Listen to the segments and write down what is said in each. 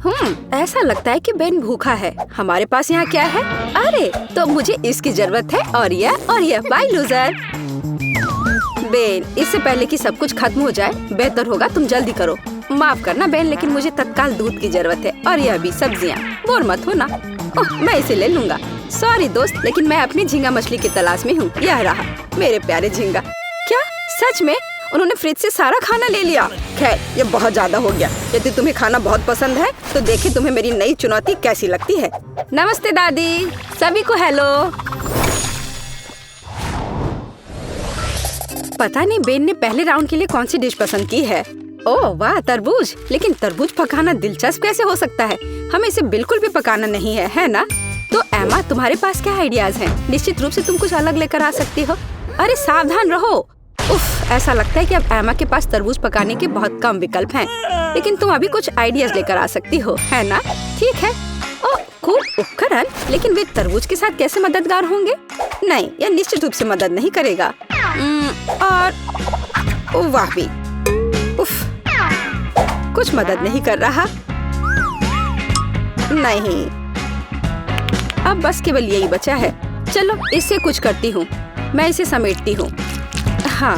ऐसा लगता है कि बेन भूखा है। हमारे पास यहाँ क्या है? अरे तो मुझे इसकी जरूरत है। और यह बाय लूजर। बेन, इससे पहले कि सब कुछ खत्म हो जाए बेहतर होगा तुम जल्दी करो। माफ करना बेन, लेकिन मुझे तत्काल दूध की जरूरत है और यह भी सब्जियाँ। बोर मत हो ना। ओह, मैं इसे ले लूंगा। सॉरी दोस्त, लेकिन मैं अपनी झींगा मछली की तलाश में हूँ। यह रहा मेरे प्यारे झींगा। क्या सच में? उन्होंने फ्रिज से सारा खाना ले लिया। खैर, ये बहुत ज्यादा हो गया। यदि तुम्हें खाना बहुत पसंद है तो देखे तुम्हें मेरी नई चुनौती कैसी लगती है। नमस्ते दादी, सभी को हेलो। पता नहीं बेन ने पहले राउंड के लिए कौन सी डिश पसंद की है। ओह वाह, तरबूज। लेकिन तरबूज पकाना दिलचस्प कैसे हो सकता है? हमें इसे बिल्कुल भी पकाना नहीं है ना? तो एमा, तुम्हारे पास क्या आइडियाज हैं? निश्चित रूप से तुम कुछ अलग लेकर आ सकती हो। अरे सावधान रहो। उफ, ऐसा लगता है कि अब एमा के पास तरबूज पकाने के बहुत कम विकल्प हैं। लेकिन तुम अभी कुछ आइडियाज लेकर आ सकती हो, है ना? ठीक है। ओह, खूब उपकरण, लेकिन वे तरबूज के साथ कैसे मददगार होंगे? नहीं, यह निश्चित रूप से मदद नहीं करेगा। और वाह भी, उफ, कुछ मदद नहीं कर रहा। नहीं, अब बस केवल यही बचा है। चलो इससे कुछ करती हूँ। मैं इसे समेटती हूँ। हाँ,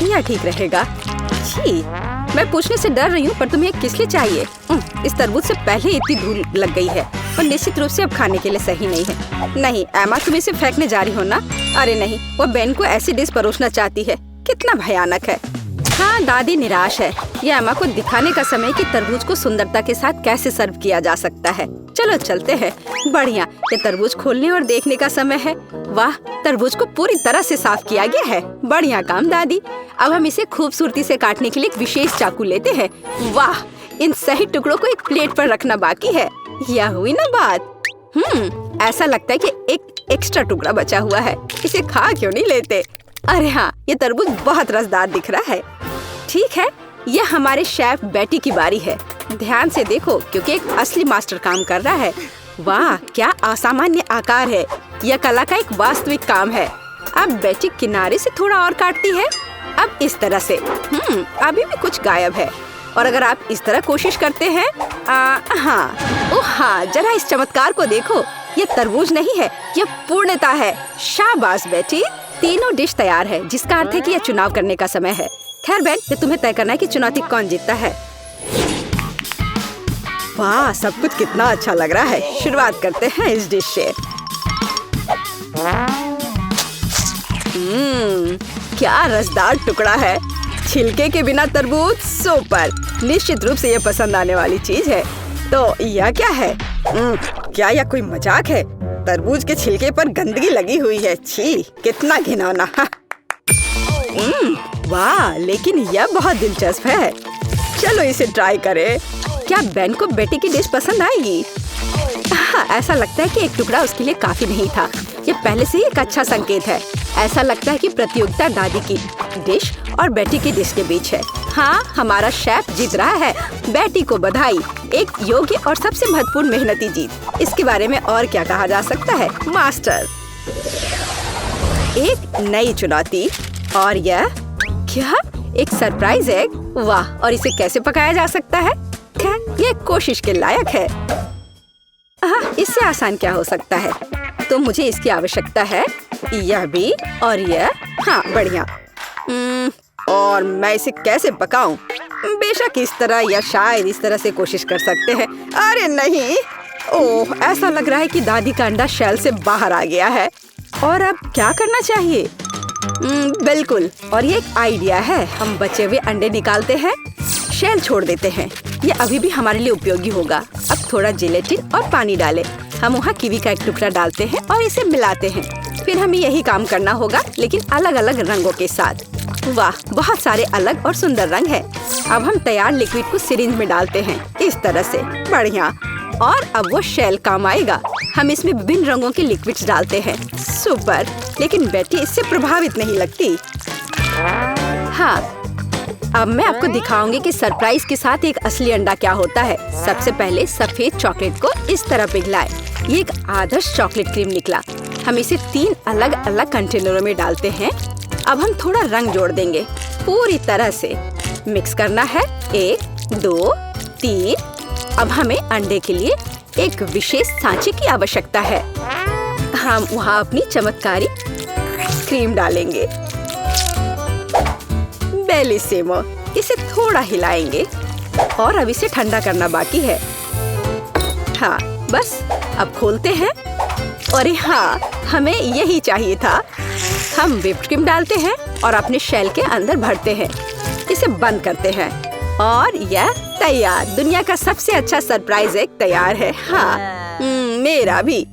यह ठीक रहेगा। छी, मैं पूछने से डर रही हूँ, पर तुम्हें किस लिए चाहिए? इस तरबूज से पहले इतनी धूल लग गई है और निश्चित रूप से अब खाने के लिए सही नहीं है। नहीं एमा, तुम इसे फेंकने जा रही हो ना? अरे नहीं, वो बेन को ऐसी डिश परोसना चाहती है। कितना भयानक है। हाँ, दादी निराश है। यह एमा को दिखाने का समय कि तरबूज को सुंदरता के साथ कैसे सर्व किया जा सकता है। चलो चलते हैं। बढ़िया, ये तरबूज खोलने और देखने का समय है। वाह, तरबूज को पूरी तरह से साफ किया गया है। बढ़िया काम दादी। अब हम इसे खूबसूरती से काटने के लिए एक विशेष चाकू लेते हैं। वाह, इन सही टुकड़ों को एक प्लेट पर रखना बाकी है। यह हुई ना बात। ऐसा लगता है कि एक एक्स्ट्रा टुकड़ा बचा हुआ है। इसे खा क्यों नहीं लेते? अरे हाँ, ये तरबूज बहुत रसदार दिख रहा है। ठीक है, यह हमारे शेफ बेटी की बारी है। ध्यान से देखो, क्योंकि एक असली मास्टर काम कर रहा है। वाह, क्या असामान्य आकार है। यह कला का एक वास्तविक काम है। अब बेटी किनारे से थोड़ा और काटती है। अब इस तरह से। अभी भी कुछ गायब है। और अगर आप इस तरह कोशिश करते हैं, हाँ, जरा इस चमत्कार को देखो। ये तरबूज नहीं है, यह पूर्णता है। शाबाश बेटी, तीनों डिश तैयार है, जिसका अर्थ है कि यह चुनाव करने का समय है। खैर बेन, ये तुम्हें तय करना है कि चुनौती कौन जीतता है। वाह, सब कुछ कितना अच्छा लग रहा है। शुरुआत करते हैं इस डिश से। क्या रसदार टुकड़ा है। छिलके के बिना तरबूज सुपर। निश्चित रूप से ये पसंद आने वाली चीज है। तो यह क्या है? क्या यह कोई मजाक है? तरबूज के छिलके पर गंदगी लगी हुई है। छी, कितना घिनौना। वाह, लेकिन यह बहुत दिलचस्प है। चलो इसे ट्राई करें। क्या बेन को बेटी की डिश पसंद आएगी? हाँ, ऐसा लगता है कि एक टुकड़ा उसके लिए काफी नहीं था। ये पहले से ही एक अच्छा संकेत है। ऐसा लगता है कि प्रतियोगिता दादी की डिश और बेटी की डिश के बीच है। हाँ, हमारा शेफ जीत रहा है। बेटी को बधाई। एक योग्य और सबसे महत्वपूर्ण मेहनती जीत। इसके बारे में और क्या कहा जा सकता है? मास्टर। एक नई चुनौती। और यह क्या? एक सरप्राइज एग। वाह, और इसे कैसे पकाया जा सकता है? खैर, ये कोशिश के लायक है। इससे आसान क्या हो सकता है? तो मुझे इसकी आवश्यकता है। यह भी और यह। हाँ, बढ़िया। और मैं इसे कैसे पकाऊं? बेशक इस तरह या शायद इस तरह से कोशिश कर सकते हैं। अरे नहीं, ओह, ऐसा लग रहा है कि दादी का अंडा शेल से बाहर आ गया है। और अब क्या करना चाहिए? बिल्कुल, और ये एक आइडिया है। हम बचे हुए अंडे निकालते हैं, शेल छोड़ देते हैं। ये अभी भी हमारे लिए उपयोगी होगा। अब थोड़ा जिलेटिन और पानी डालें। हम वहाँ कीवी का एक टुकड़ा डालते हैं और इसे मिलाते हैं। फिर हमें यही काम करना होगा, लेकिन अलग अलग रंगों के साथ। वाह, बहुत सारे अलग और सुंदर रंग हैं। अब हम तैयार लिक्विड को सिरिंज में डालते हैं, इस तरह से। बढ़िया। और अब वो शेल काम आएगा। हम इसमें विभिन्न रंगों के लिक्विड्स डालते हैं। सुपर। लेकिन बेटी इससे प्रभावित नहीं लगती। हाँ, अब मैं आपको दिखाऊंगी कि सरप्राइज के साथ एक असली अंडा क्या होता है। सबसे पहले सफेद चॉकलेट को इस तरह पिघलाएं। ये एक आदर्श चॉकलेट क्रीम निकला। हम इसे 3 अलग अलग कंटेनरों में डालते हैं। अब हम थोड़ा रंग जोड़ देंगे। पूरी तरह से मिक्स करना है। 1, 2, 3, अब हमें अंडे के लिए एक विशेष सांचे की आवश्यकता है। हम वहाँ अपनी चमत्कारी क्रीम डालेंगे। बेलिसिमो, इसे थोड़ा हिलाएंगे और अब इसे ठंडा करना बाकी है। हाँ, बस अब खोलते हैं। अरे हाँ, हमें यही चाहिए था। हम व्हिप्ड क्रीम डालते हैं और अपने शेल के अंदर भरते हैं। इसे बंद करते हैं और यह तैयार। दुनिया का सबसे अच्छा सरप्राइज एग तैयार है। हाँ, मेरा भी।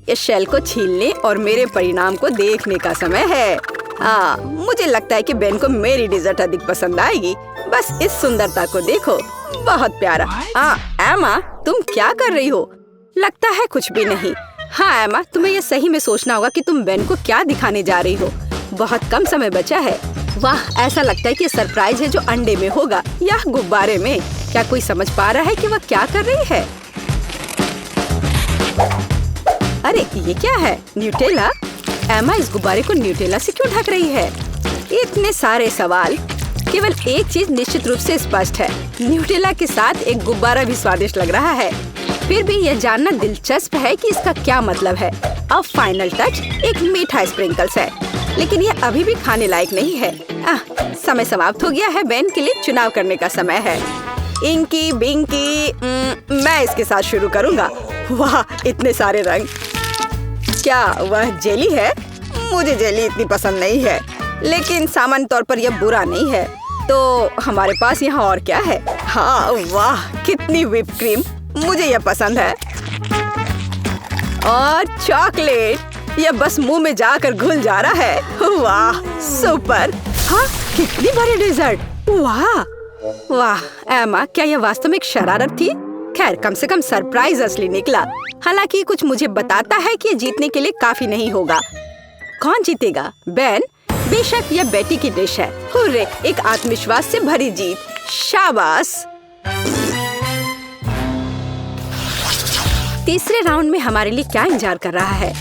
इस शेल को छीलने और मेरे परिणाम को देखने का समय है। हाँ, मुझे लगता है कि बेन को मेरी डिजर्ट अधिक पसंद आएगी। बस इस सुंदरता को देखो, बहुत प्यारा। हाँ एमा, तुम क्या कर रही हो? लगता है कुछ भी नहीं। हाँ एमा, तुम्हें यह सही में सोचना होगा कि तुम बेन को क्या दिखाने जा रही हो। बहुत कम समय बचा है। वाह, ऐसा लगता है कि सरप्राइज है जो अंडे में होगा या गुब्बारे में। क्या कोई समझ पा रहा है कि वह क्या कर रही है? अरे ये क्या है? न्यूटेला? एमा इस गुब्बारे को न्यूटेला से क्यों ढक रही है? इतने सारे सवाल। केवल एक चीज निश्चित रूप से स्पष्ट है, न्यूटेला के साथ एक गुब्बारा भी स्वादिष्ट लग रहा है। फिर भी यह जानना दिलचस्प है कि इसका क्या मतलब है। अब फाइनल टच एक मीठा स्प्रिंकल्स है, लेकिन यह अभी भी खाने लायक नहीं है। समय समाप्त हो गया है। बेन के लिए चुनाव करने का समय है। इंकी बिंकी, मैं इसके साथ शुरू करूंगा। वाह, इतने सारे रंग। क्या वह जेली है? मुझे जेली इतनी पसंद नहीं है, लेकिन सामान्य तौर पर यह बुरा नहीं है। तो हमारे पास यहाँ और क्या है? हाँ, वाह, कितनी व्हिप क्रीम, मुझे यह पसंद है। और चॉकलेट, यह बस मुंह में जाकर घुल जा रहा है। वाह, सुपर। हाँ, कितनी बड़ी डेजर्ट। वाह वाह एमा, क्या यह वास्तव में एक शरारत थी? खैर, कम से कम सरप्राइज असली निकला। हालांकि कुछ मुझे बताता है कि जीतने के लिए काफी नहीं होगा। कौन जीतेगा? बेन? बेशक यह बेटी की डिश है। हुर्रे, एक आत्मविश्वास से भरी जीत। शाबाश। तीसरे राउंड में हमारे लिए क्या इंतजार कर रहा है?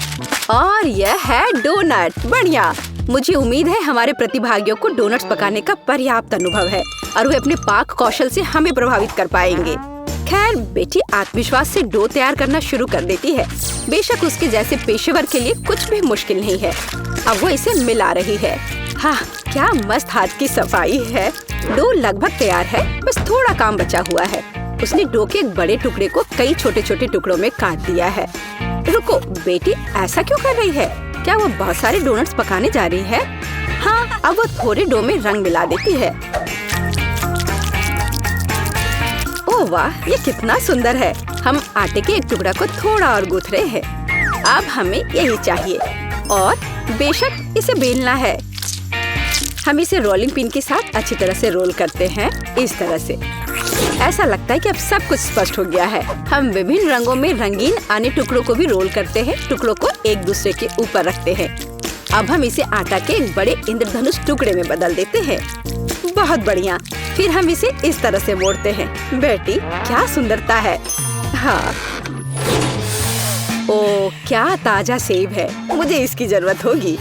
और यह है डोनट। बढ़िया। मुझे उम्मीद है हमारे प्रतिभागियों को डोनट्स पकाने का पर्याप्त अनुभव है और वे अपने पाक कौशल से हमें प्रभावित कर पाएंगे। खैर, बेटी आत्मविश्वास से डो तैयार करना शुरू कर देती है। बेशक उसके जैसे पेशेवर के लिए कुछ भी मुश्किल नहीं है। अब वो इसे मिला रही है। हाँ, क्या मस्त हाथ की सफाई है। डो लगभग तैयार है, बस थोड़ा काम बचा हुआ है। उसने डो के एक बड़े टुकड़े को कई छोटे छोटे टुकड़ों में काट दिया है। रुको, बेटी ऐसा क्यों कर रही है? क्या वो बहुत सारे डोनट्स पकाने जा रही है? हाँ, अब वो थोड़े डो में रंग मिला देती है। ओह वाह, ये कितना सुंदर है। हम आटे के एक टुकड़ा को थोड़ा और गूंथ रहे हैं। अब हमें यही चाहिए और बेशक इसे बेलना है। हम इसे रोलिंग पिन के साथ अच्छी तरह से रोल करते हैं, इस तरह से। ऐसा लगता है कि अब सब कुछ स्पष्ट हो गया है। हम विभिन्न रंगों में रंगीन अन्य टुकड़ों को भी रोल करते हैं, टुकड़ों को एक दूसरे के ऊपर रखते हैं। अब हम इसे आटा के एक बड़े इंद्रधनुष टुकड़े में बदल देते हैं। बहुत बढ़िया। फिर हम इसे इस तरह से मोड़ते हैं। बेटी, क्या सुंदरता है। हाँ, ओ क्या ताजा सेब है, मुझे इसकी जरूरत होगी।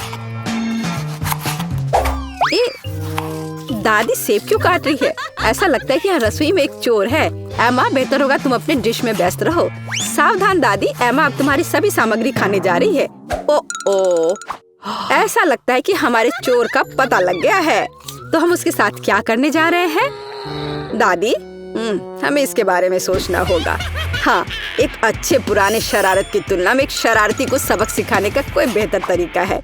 दादी सेब क्यों काट रही है? ऐसा लगता है कि यहाँ रसोई में एक चोर है। एमा, बेहतर होगा तुम अपने डिश में व्यस्त रहो। सावधान दादी, एमा अब तुम्हारी सभी सामग्री खाने जा रही है। ओ, ऐसा लगता है कि हमारे चोर का पता लग गया है। तो हम उसके साथ क्या करने जा रहे हैं? दादी, हमें इसके बारे में सोचना होगा। हाँ, एक अच्छे पुराने शरारत की तुलना में एक शरारती को सबक सिखाने का कोई बेहतर तरीका है।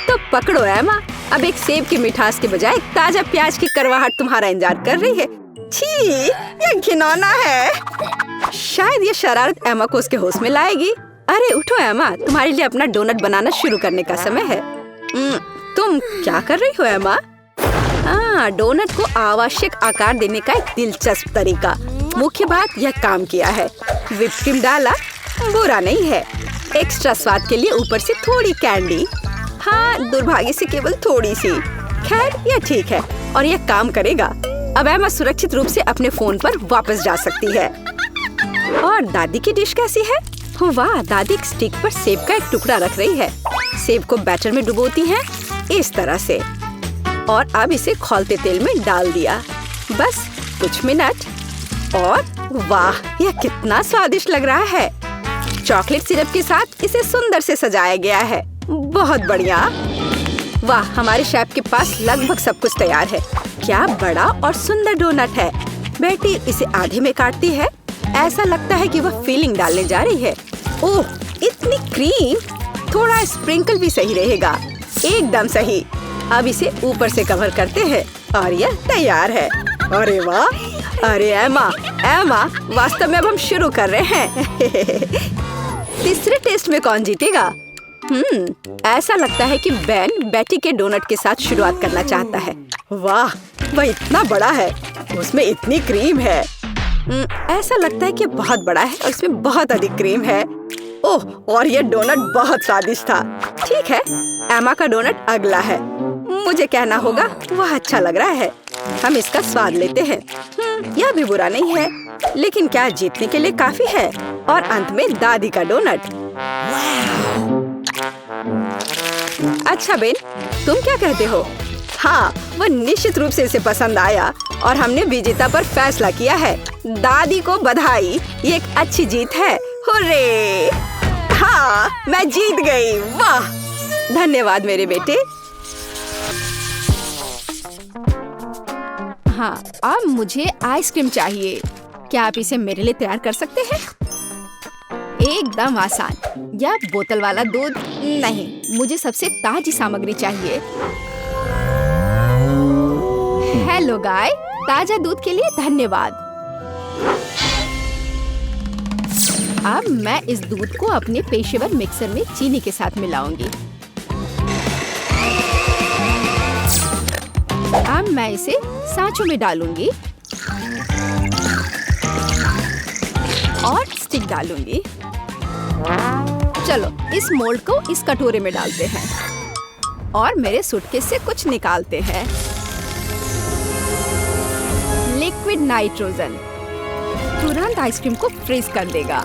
तो पकड़ो एमा, अब एक सेब की मिठास के बजाय एक ताजा प्याज की करवाहट तुम्हारा इंतजार कर रही है। छी, ये घिनौना है। शायद ये शरारत एमा को उसके होश में लाएगी। अरे उठो एमा, तुम्हारे लिए अपना डोनट बनाना शुरू करने का समय है। तुम क्या कर रही हो एमा? डोनट को आवश्यक आकार देने का एक दिलचस्प तरीका। मुख्य बात, यह काम किया है। व्हिप क्रीम डाला, बुरा नहीं है। एक्स्ट्रा स्वाद के लिए ऊपर से थोड़ी कैंडी। हाँ, दुर्भाग्य से केवल थोड़ी सी। खैर, यह ठीक है और यह काम करेगा। अब एमा सुरक्षित रूप से अपने फोन पर वापस जा सकती है। और दादी की डिश कैसी है? वाह, दादी एक स्टिक पर सेब का एक टुकड़ा रख रही है। सेब को बैटर में डुबोती हैं, इस तरह से, और अब इसे खौलते तेल में डाल दिया। बस कुछ मिनट और वाह, यह कितना स्वादिष्ट लग रहा है। चॉकलेट सिरप के साथ इसे सुंदर से सजाया गया है। बहुत बढ़िया। वाह, हमारे शेफ के पास लगभग सब कुछ तैयार है। क्या बड़ा और सुंदर डोनट है। बेटी इसे आधे में काटती है। ऐसा लगता है कि वह फिलिंग डालने जा रही है। ओह, इतनी क्रीम। थोड़ा स्प्रिंकल भी सही रहेगा। एकदम सही। अब इसे ऊपर से कवर करते हैं और यह तैयार है। अरे वाह! अरे एमा, वास्तव में अब हम शुरू कर रहे हैं। तीसरे टेस्ट में कौन जीतेगा? ऐसा लगता है कि बेन बेटी के डोनट के साथ शुरुआत करना चाहता है। वाह, वह इतना बड़ा है, उसमें इतनी क्रीम है। ऐसा लगता है कि बहुत बड़ा है और इसमें बहुत अधिक क्रीम है। ओह, और यह डोनट बहुत स्वादिष्ट था। ठीक है, एमा का डोनट अगला है। मुझे कहना होगा वह अच्छा लग रहा है। हम इसका स्वाद लेते हैं। यह भी बुरा नहीं है, लेकिन क्या जीतने के लिए काफी है? और अंत में दादी का डोनट। अच्छा बेन, तुम क्या कहते हो? हाँ, वह निश्चित रूप से इसे पसंद आया और हमने विजेता पर फैसला किया है। दादी को बधाई, ये एक अच्छी जीत है। हुर्रे! हाँ, मैं जीत गई। वाह, धन्यवाद मेरे बेटे। हाँ, अब मुझे आइसक्रीम चाहिए। क्या आप इसे मेरे लिए तैयार कर सकते हैं? एकदम आसान। या बोतल वाला दूध? नहीं, मुझे सबसे ताजी सामग्री चाहिए। हेलो गाय, ताजा दूध के लिए धन्यवाद। अब मैं इस दूध को अपने पेशेवर मिक्सर में चीनी के साथ मिलाऊंगी। अब मैं इसे सांचों में डालूंगी और स्टिक डालूंगी। चलो, इस मोल्ड को इस कटोरे में डालते हैं और मेरे सूटकेस से कुछ निकालते हैं। लिक्विड नाइट्रोजन तुरंत आइसक्रीम को फ्रीज कर देगा।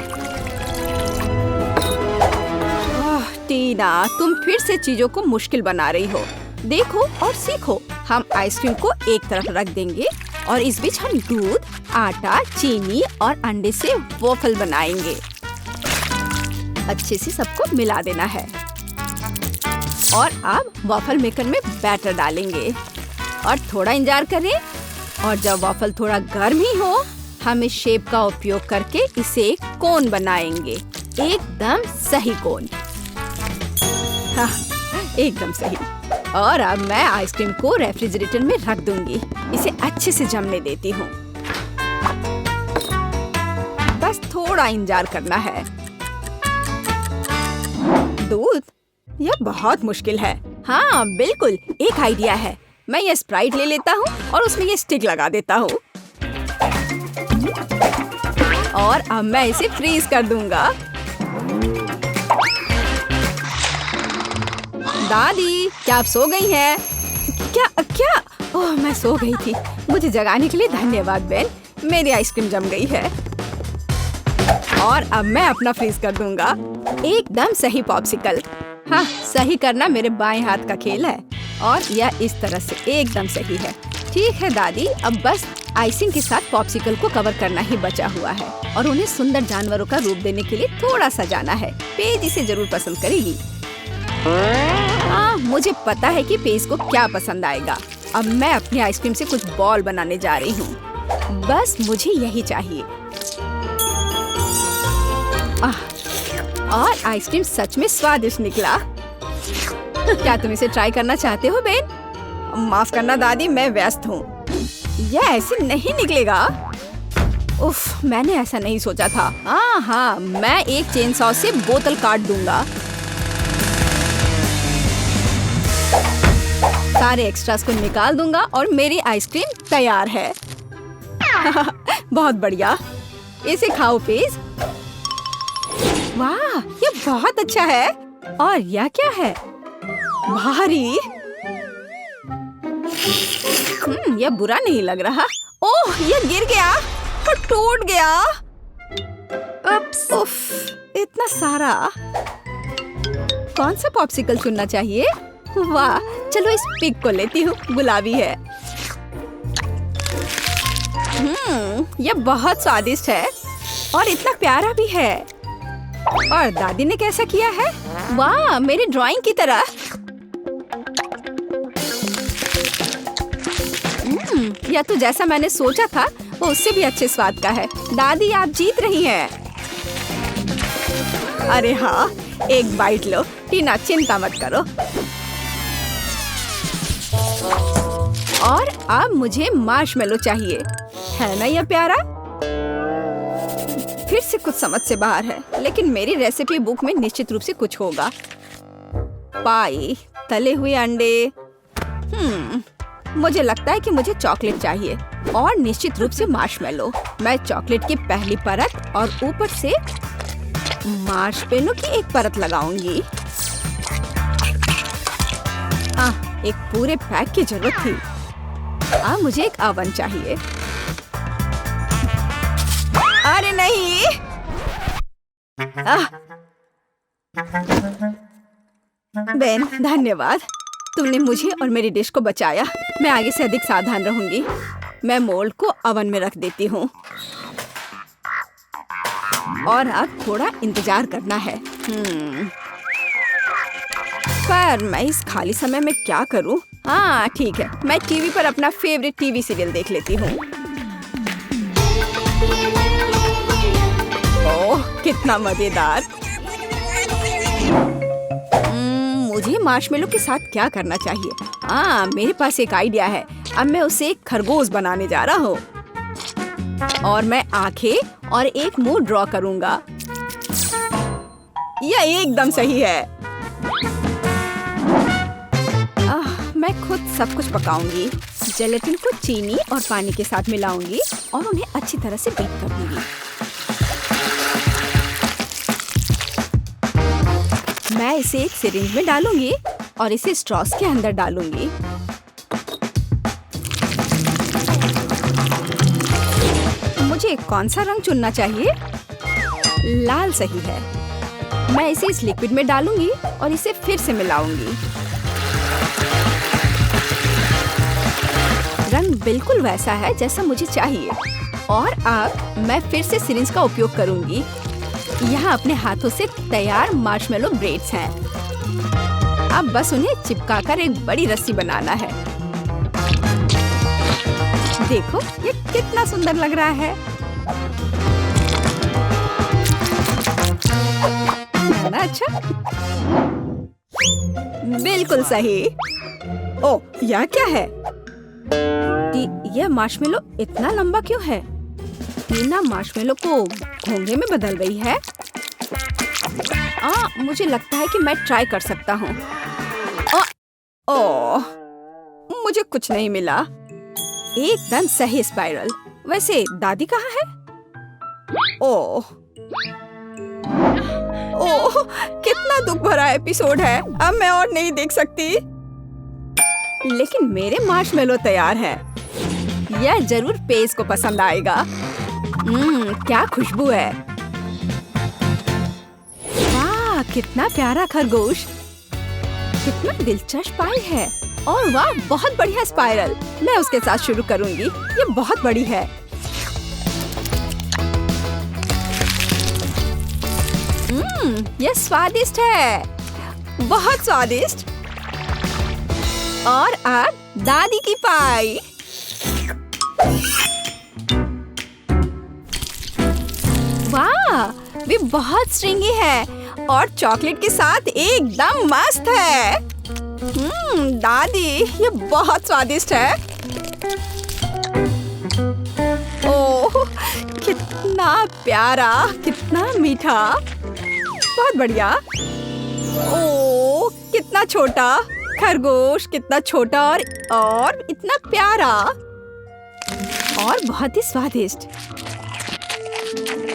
टीना, तुम फिर से चीजों को मुश्किल बना रही हो। देखो और सीखो। हम आइसक्रीम को एक तरफ रख देंगे और इस बीच हम दूध, आटा, चीनी और अंडे से वॉफल बनाएंगे। अच्छे से सबको मिला देना है और अब वॉफल मेकर में बैटर डालेंगे और थोड़ा इंतजार करें। और जब वॉफल थोड़ा गर्म ही हो, हम इस शेप का उपयोग करके इसे एक कोन बनाएंगे। एकदम सही कोन। हाँ, एकदम सही। और अब मैं आइसक्रीम को रेफ्रिजरेटर में रख दूंगी। इसे अच्छे से जमने देती हूँ। बस थोड़ा इंतजार करना है। दूध? यह बहुत मुश्किल है। हाँ बिल्कुल, एक आइडिया है। मैं ये स्प्राइट ले लेता हूँ और उसमें ये स्टिक लगा देता हूँ और अब मैं इसे फ्रीज कर दूंगा। दादी, क्या आप सो गई हैं? क्या? ओह, मैं सो गई थी। मुझे जगाने के लिए धन्यवाद बेन। मेरी आइसक्रीम जम गई है और अब मैं अपना फ्रीज कर दूंगा। एकदम सही पॉप्सिकल। हाँ, सही करना मेरे बाएं हाथ का खेल है और यह इस तरह से एकदम सही है। ठीक है दादी, अब बस आइसिंग के साथ पॉप्सिकल को कवर करना ही बचा हुआ है और उन्हें सुंदर जानवरों का रूप देने के लिए थोड़ा सजाना है। पेज इसे जरूर पसंद करेगी। हाँ, मुझे पता है कि पेज को क्या पसंद आएगा। अब मैं अपनी आइसक्रीम से कुछ बॉल बनाने जा रही हूँ। बस मुझे यही चाहिए। और आइसक्रीम सच में स्वादिष्ट निकला। क्या तुम इसे ट्राई करना चाहते हो बेन? माफ करना दादी, मैं व्यस्त हूँ। यह ऐसे नहीं निकलेगा। उफ, मैंने ऐसा नहीं सोचा था। हाँ, मैं एक चेन सॉ से बोतल काट दूंगा। सारे एक्स्ट्रास को निकाल दूंगा और मेरी आइसक्रीम तैयार है। बहुत बढ़िया। इसे खाओ पेज। वाह, ये बहुत अच्छा है। और यह क्या है? भारी। यह बुरा नहीं लग रहा। ओह, यह गिर गया और टूट गया। उफ, इतना सारा। कौन सा पॉप्सिकल चुनना चाहिए? वाह, चलो इस पिग को लेती हूँ। गुलाबी है। यह बहुत स्वादिष्ट है और इतना प्यारा भी है। और दादी ने कैसा किया है? वाह, मेरी ड्राइंग की तरह। यह तो जैसा मैंने सोचा था वो उससे भी अच्छे स्वाद का है। दादी, आप जीत रही हैं। अरे हाँ, एक बाइट लो। टीना, चिंता मत करो। और अब मुझे मार्शमेलो चाहिए, है ना यह प्यारा? फिर से कुछ समझ से बाहर है, लेकिन मेरी रेसिपी बुक में निश्चित रूप से कुछ होगा। पाई, तले हुए अंडे। मुझे लगता है कि मुझे चॉकलेट चाहिए और निश्चित रूप से मार्शमेलो। मैं चॉकलेट की पहली परत और ऊपर से मार्शमेलो की एक परत लगाऊंगी। एक पूरे पैक की जरूरत थी। मुझे एक ओवन चाहिए। अरे नहीं! बेन, धन्यवाद। तुमने मुझे और मेरी डिश को बचाया। मैं आगे से अधिक सावधान रहूंगी। मैं मोल्ड को ओवन में रख देती हूँ और अब थोड़ा इंतजार करना है। पर मैं इस खाली समय में क्या करूँ? हाँ ठीक है, मैं टीवी पर अपना फेवरेट टीवी सीरियल देख लेती हूँ। ओह, कितना मजेदार। मुझे मार्शमेलो के साथ क्या करना चाहिए? मेरे पास एक आइडिया है। अब मैं उसे एक खरगोश बनाने जा रहा हूँ और मैं आंखें और एक मुंह ड्रॉ करूँगा। यह एकदम सही है। मैं खुद सब कुछ पकाऊंगी। जेलेटिन को चीनी और पानी के साथ मिलाऊंगी और उन्हें अच्छी तरह से बीट कर दूंगी। मैं इसे एक सिरिंज में डालूंगी और इसे स्ट्रॉस के अंदर डालूंगी। मुझे कौन सा रंग चुनना चाहिए? लाल सही है। मैं इसे इस लिक्विड में डालूंगी और इसे फिर से मिलाऊंगी। रंग बिल्कुल वैसा है जैसा मुझे चाहिए। और अब मैं फिर से सिरिंज का उपयोग करूंगी। यहाँ अपने हाथों से तैयार मार्शमेलो ब्रेड्स हैं। अब बस उन्हें चिपकाकर एक बड़ी रस्सी बनाना है। देखो, ये कितना सुंदर लग रहा है। है ना अच्छा? बिल्कुल सही। ओह, यह क्या है? यह मार्शमेलो इतना लंबा क्यों है? टीना मार्शमेलो को घोंघे में बदल रही है। मुझे लगता है कि मैं ट्राई कर सकता हूँ। ओह, मुझे कुछ नहीं मिला। एकदम सही स्पाइरल। वैसे दादी कहाँ है? ओह, कितना दुख भरा एपिसोड है। अब मैं और नहीं देख सकती। लेकिन मेरे मार्शमेलो तैयार है। यह जरूर पेज को पसंद आएगा। क्या खुशबू है। वाह, कितना प्यारा खरगोश। कितना दिलचस्प पाई है। और वाह, बहुत बढ़िया स्पाइरल। मैं उसके साथ शुरू करूंगी। ये बहुत बड़ी है। यह स्वादिष्ट है, बहुत स्वादिष्ट। और अब दादी की पाई। वाह, वे बहुत स्ट्रिंगी है और चॉकलेट के साथ एकदम मस्त है। दादी, ये बहुत स्वादिष्ट है। ओह, कितना प्यारा, कितना मीठा, बहुत बढ़िया। ओह, कितना छोटा खरगोश, कितना छोटा और इतना प्यारा और बहुत ही स्वादिष्ट।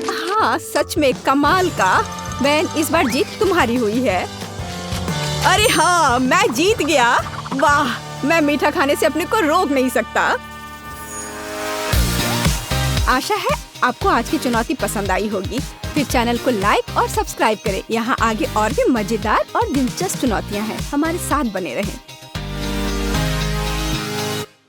हाँ, सच में कमाल का। बेन, इस बार जीत तुम्हारी हुई है। अरे हाँ, मैं जीत गया। वाह, मैं मीठा खाने से अपने को रोक नहीं सकता। आशा है आपको आज की चुनौती पसंद आई होगी। फिर चैनल को लाइक और सब्सक्राइब करें। यहाँ आगे और भी मजेदार और दिलचस्प चुनौतियाँ हैं। हमारे साथ बने रहें।